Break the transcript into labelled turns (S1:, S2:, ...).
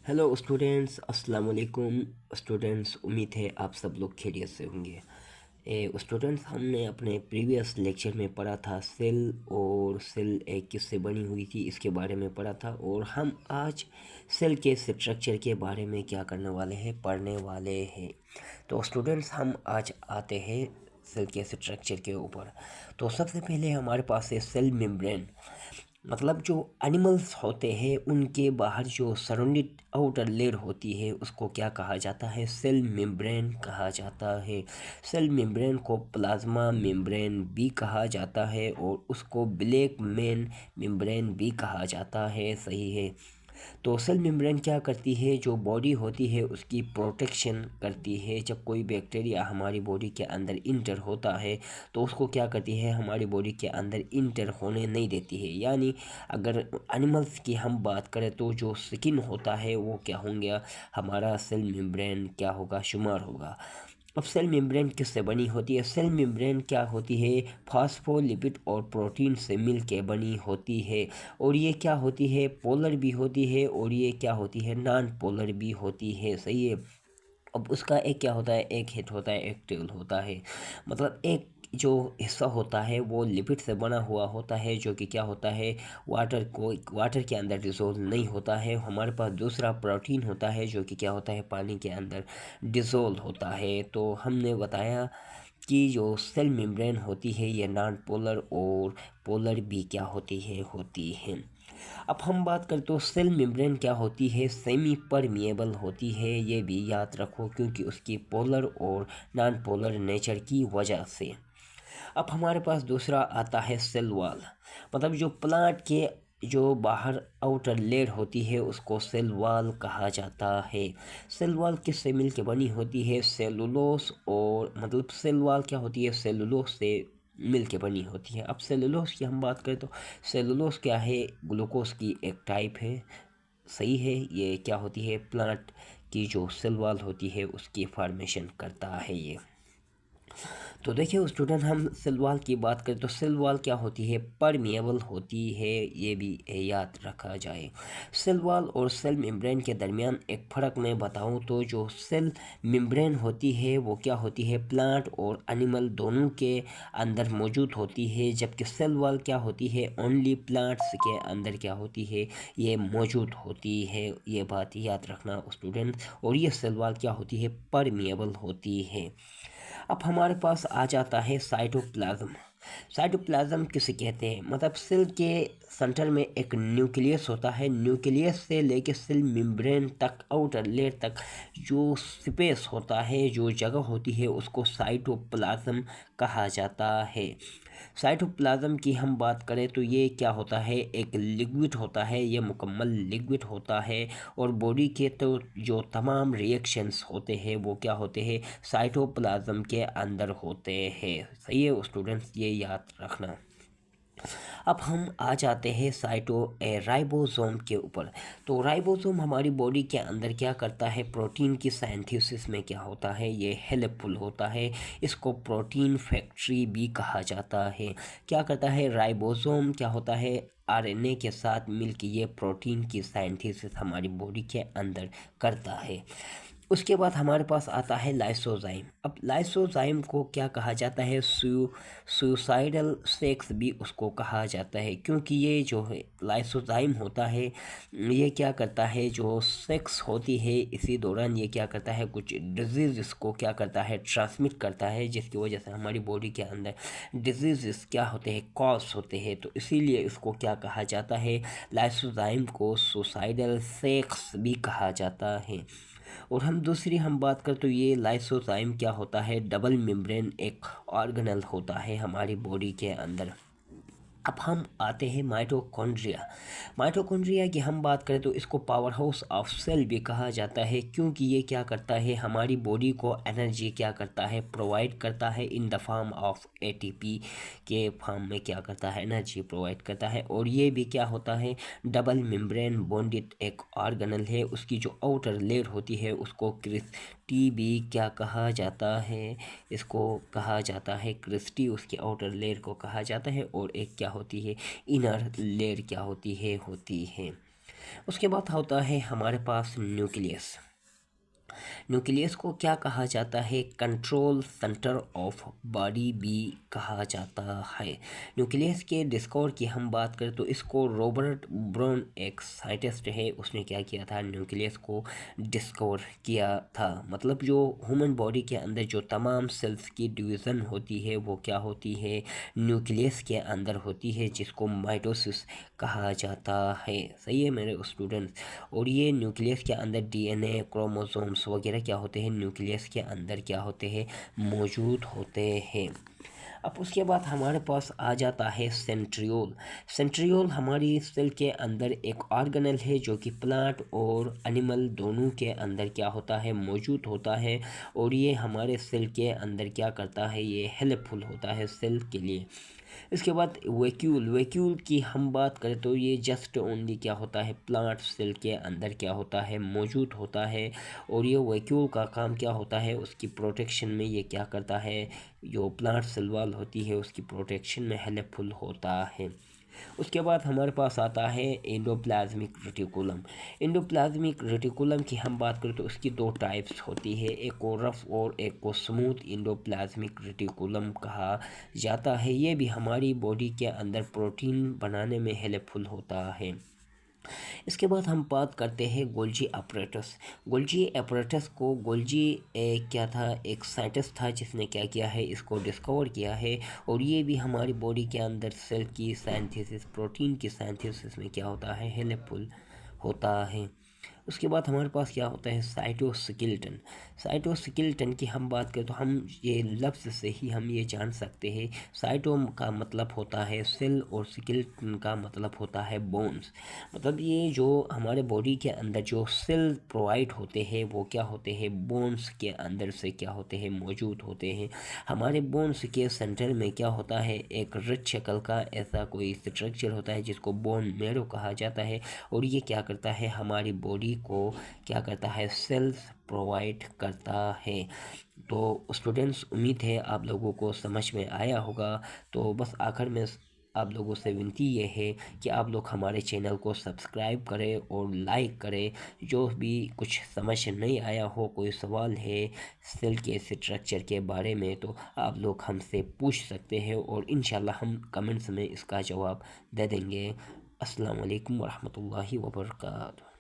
S1: Hello students, अस्सलाम वालेकुम। Students, उम्मीद है आप सब लोग खैरियत से होंगे। स्टूडेंट्स, हमने अपने प्रीवियस लेक्चर में पढ़ा था सेल और सेल एक किससे बनी हुई थी इसके बारे में पढ़ा था, और हम आज सेल के स्ट्रक्चर के बारे में क्या करने वाले हैं, पढ़ने वाले हैं। तो स्टूडेंट्स, हम आज आते हैं सेल के स्ट्रक्चर के ऊपर। तो सबसे पहले हमारे पास है सेल मेम्ब्रेन। मतलब जो एनिमल्स होते हैं उनके बाहर जो सराउंडेड आउटर लेयर होती है उसको क्या कहा जाता है, सेल मेम्ब्रेन कहा जाता है। सेल मेम्ब्रेन को प्लाज्मा मेम्ब्रेन भी कहा जाता है और उसको ब्लैक मेन मेम्ब्रेन भी कहा जाता है। सही है। तो सेल मेम्ब्रेन क्या करती है, जो बॉडी होती है उसकी प्रोटेक्शन करती है। जब कोई बैक्टीरिया हमारी बॉडी के अंदर इंटर होता है तो उसको क्या करती है, हमारी बॉडी के अंदर इंटर होने नहीं देती है। यानी अगर एनिमल्स की हम बात करें तो जो स्किन होता है वो क्या होंगे, हमारा सेल मेम्ब्रेन क्या होगा, शुमार होगा। अब सेल मेम्ब्रेन किससे बनी होती है? सेल मेम्ब्रेन क्या होती है, फास्फोलिपिड और प्रोटीन से मिल के बनी होती है। और ये क्या होती है, पोलर भी होती है और ये क्या होती है, नॉन पोलर भी होती है। सही है। अब उसका एक क्या होता है, एक हेड होता है, एक टेल होता है। मतलब एक जो हिस्सा होता है वो लिपिड से बना हुआ होता है, जो कि क्या होता है, वाटर के अंदर डिसोल्व नहीं होता है। हमारे पास दूसरा प्रोटीन होता है जो कि क्या होता है, पानी के अंदर डिसोल्व होता है। तो हमने बताया कि जो सेल मेम्ब्रेन होती है ये नॉन पोलर और पोलर भी क्या होती है। अब हम बात करें तो सेल मेम्ब्रेन क्या होती है, सेमी परमिएबल होती है। ये भी याद रखो क्योंकि उसकी पोलर और नॉन पोलर नेचर की वजह से। अब हमारे पास दूसरा आता है सेल वॉल। मतलब जो प्लांट के जो बाहर आउटर लेयर होती है उसको सेल वॉल कहा जाता है। सेल वॉल किससे मिल के बनी होती है, सेलुलोस। और मतलब सेल वॉल क्या होती है, सेलुलोस से मिल के बनी होती है। अब सेलुलोस की हम बात करें तो सेलुलोस क्या है, ग्लूकोज की एक टाइप है। सही है। ये क्या होती है, प्लांट की जो सेल वॉल होती है उसकी फॉर्मेशन करता है ये। तो देखिए स्टूडेंट, हम सेल वॉल की बात करें तो सेल वॉल क्या होती है, परमिएबल होती है। ये भी याद रखा जाए। सेल वॉल और सेल मेम्ब्रेन के दरमियान एक फ़र्क मैं बताऊं तो जो सेल मेम्ब्रेन होती है वो क्या होती है, प्लांट और एनिमल दोनों के अंदर मौजूद होती है, जबकि सेल वॉल क्या होती है, ओनली प्लांट्स के अंदर क्या होती है, ये मौजूद होती है। ये बात याद रखना स्टूडेंट। और ये सेल वॉल क्या होती है, परमिएबल होती है। अब हमारे पास आ जाता है साइटोप्लाज्म। साइटोप्लाज्म किसे कहते हैं, मतलब सेल के सेंटर में एक न्यूक्लियस होता है। न्यूक्लियस से लेके सेल मेम्ब्रेन तक, आउटर लेयर तक जो स्पेस होता है, जो जगह होती है उसको साइटोप्लाज्म कहा जाता है। साइटोप्लाज्म की हम बात करें तो ये क्या होता है, एक लिक्विड होता है, ये मुकम्मल लिक्विड होता है। और बॉडी के तो जो तमाम रिएक्शंस होते हैं वो क्या होते हैं, साइटोप्लाज्म के अंदर होते हैं। सही है स्टूडेंट्स, ये याद रखना। अब हम आ जाते हैं राइबोसोम के ऊपर। तो राइबोसोम हमारी बॉडी के अंदर क्या करता है, प्रोटीन की साइंथेसिस में क्या होता है, ये हेल्पफुल होता है। इसको प्रोटीन फैक्ट्री भी कहा जाता है। क्या करता है राइबोसोम, क्या होता है, आरएनए के साथ मिलकर ये प्रोटीन की साइंथेसिस हमारी बॉडी के अंदर करता है। उसके बाद हमारे पास आता है लाइसोजाइम। अब लाइसोजाइम को क्या कहा जाता है, सुसाइडल सेक्स भी उसको कहा जाता है, क्योंकि ये जो है लाइसोजाइम होता है ये क्या करता है, जो सेक्स होती है इसी दौरान ये क्या करता है, कुछ डिजीज़ इसको क्या करता है, ट्रांसमिट करता है, जिसकी वजह से हमारी बॉडी के अंदर डिजीज़ क्या होते हैं, कॉज होते हैं। तो इसीलिए इसको क्या कहा जाता है, लाइसोजाइम को सुसाइडल सेक्स भी कहा जाता है। और हम बात करें तो ये लाइसोजाइम क्या होता है, डबल मेम्ब्रेन एक ऑर्गेनल होता है हमारी बॉडी के अंदर। अब हम आते हैं माइटोकॉन्ड्रिया। माइटोकॉन्ड्रिया की हम बात करें तो इसको पावर हाउस ऑफ सेल भी कहा जाता है, क्योंकि ये क्या करता है, हमारी बॉडी को एनर्जी क्या करता है, प्रोवाइड करता है in the form of ATP के फॉर्म में क्या करता है, एनर्जी प्रोवाइड करता है। और ये भी क्या होता है, डबल मेम्ब्रेन बॉन्डेड एक ऑर्गेनल है। उसकी जो आउटर लेयर होती है उसको क्रिस्टी भी क्या कहा जाता है, इसको कहा जाता है क्रिस्टी, उसके आउटर लेयर को कहा जाता है। और एक क्या होती है, इनर लेयर क्या होती है। उसके बाद होता है हमारे पास न्यूक्लियस। न्यूक्लियस को क्या कहा जाता है? कंट्रोल सेंटर ऑफ बॉडी भी कहा जाता है। न्यूक्लियस के डिस्कवर की हम बात करें तो इसको रॉबर्ट ब्राउन एक साइंटिस्ट है, उसने क्या किया था? न्यूक्लियस को डिस्कवर किया था। मतलब जो ह्यूमन बॉडी के अंदर जो तमाम सेल्स की डिवीज़न होती है वो क्या होती है? न्यूक्लियस के अंदर होती है, जिसको माइटोसिस कहा जाता है। सही है मेरे स्टूडेंट्स। और ये न्यूक्लियस के अंदर डीएनए, क्रोमोसोम्स वगैरह क्या होते हैं? न्यूक्लियस के अंदर क्या होते हैं? मौजूद होते हैं। अब उसके बाद हमारे पास आ जाता है सेंट्रियोल। सेंट्रियोल हमारी सेल के अंदर एक ऑर्गेनेल है जो कि प्लांट और एनिमल दोनों के अंदर क्या होता है? मौजूद होता है। और ये हमारे सेल के अंदर क्या करता है? ये हेल्पफुल होता है सेल के लिए। इसके बाद वैक्यूल। वैक्यूल की हम बात करें तो ये जस्ट ओनली क्या होता है? प्लांट सेल के अंदर क्या होता है? मौजूद होता है। और ये वैक्यूल का काम क्या होता है? उसकी प्रोटेक्शन में ये क्या करता है? जो प्लांट सेल वॉल होती है उसकी प्रोटेक्शन में हेल्पफुल होता है। उसके बाद हमारे पास आता है एंडोप्लाज्मिक रेटिकुलम। एंडोप्लाज्मिक रेटिकुलम की हम बात करें तो उसकी दो टाइप्स होती है, एक को रफ और एक को स्मूथ एंडोप्लाज्मिक रेटिकुलम कहा जाता है। ये भी हमारी बॉडी के अंदर प्रोटीन बनाने में हेल्पफुल होता है। इसके बाद हम बात करते हैं गोल्जी अपरेटस। गोल्जी अपरेटस को गोल्जी क्या था? एक साइंटिस्ट था जिसने क्या किया है? इसको डिस्कवर किया है। और ये भी हमारी बॉडी के अंदर सेल की साइंथेसिस, प्रोटीन की साइंथेसिस में क्या होता है? हेल्पफुल होता है। उसके बाद हमारे पास क्या होता है? साइटोस्केलेटन। साइटोस्केलेटन की हम बात करें तो हम ये लफ्ज़ से ही हम ये जान सकते हैं। साइटो का मतलब होता है सेल और स्केलेटन का मतलब होता है बोन्स। मतलब ये जो हमारे बॉडी के अंदर जो सेल प्रोवाइड होते हैं वो क्या होते हैं? बोन्स के अंदर से क्या होते हैं? मौजूद होते हैं। हमारे बोन्स के सेंटर में क्या होता है? एक रिच शक्ल का ऐसा कोई स्ट्रक्चर होता है जिसको बोन मैरो कहा जाता है। और ये क्या करता है? हमारी बॉडी को क्या करता है? सेल्स प्रोवाइड करता है। तो स्टूडेंट्स, उम्मीद है आप लोगों को समझ में आया होगा। तो बस आखिर में आप लोगों से विनती ये है कि आप लोग हमारे चैनल को सब्सक्राइब करें और लाइक करें। जो भी कुछ समझ नहीं आया हो, कोई सवाल है सेल के स्ट्रक्चर के बारे में, तो आप लोग हमसे पूछ सकते हैं और इंशाल्लाह हम कमेंट्स में इसका जवाब दे देंगे। अस्सलाम वालेकुम वरहमतुल्लाहि वबरकातुहू।